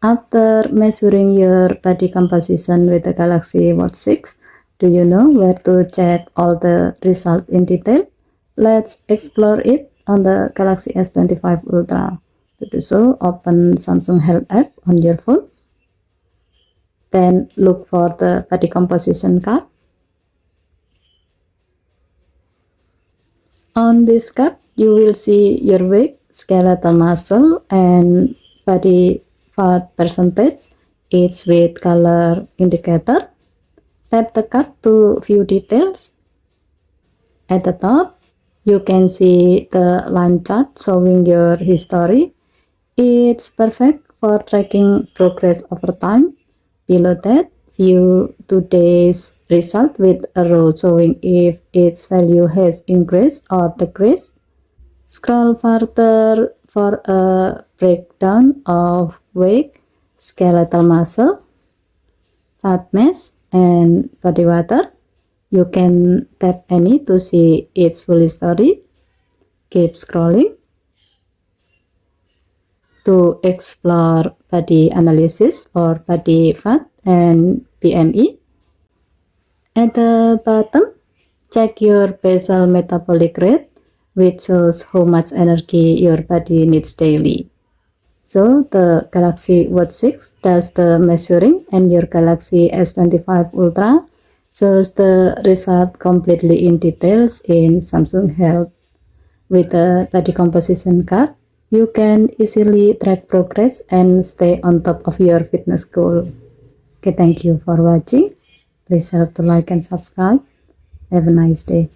After measuring your body composition with the Galaxy Watch 6, do you know where to check all the results in detail? Let's explore it on the Galaxy S25 Ultra. To do so, open Samsung Health app on your phone. Then look for the body composition card. On this card, you will see your weight, skeletal muscle, and body fat percentage, each with color indicator. Tap the card to view details. At the top, you can see the line chart showing your history. It's perfect for tracking progress over time. Below that, view today's result with a row showing if its value has increased or decreased. Scroll further for a breakdown of weight, skeletal muscle, fat mass, and body water. You can tap any to see its full history. Keep scrolling to explore body analysis for body fat and BMI. At the bottom, check your basal metabolic rate, which shows how much energy your body needs daily. So the Galaxy Watch 6 does the measuring, and your Galaxy S25 Ultra shows the result completely in details in Samsung Health. With the body composition card, you can easily track progress and stay on top of your fitness goal. Okay, thank you for watching. Please help to like and subscribe. Have a nice day.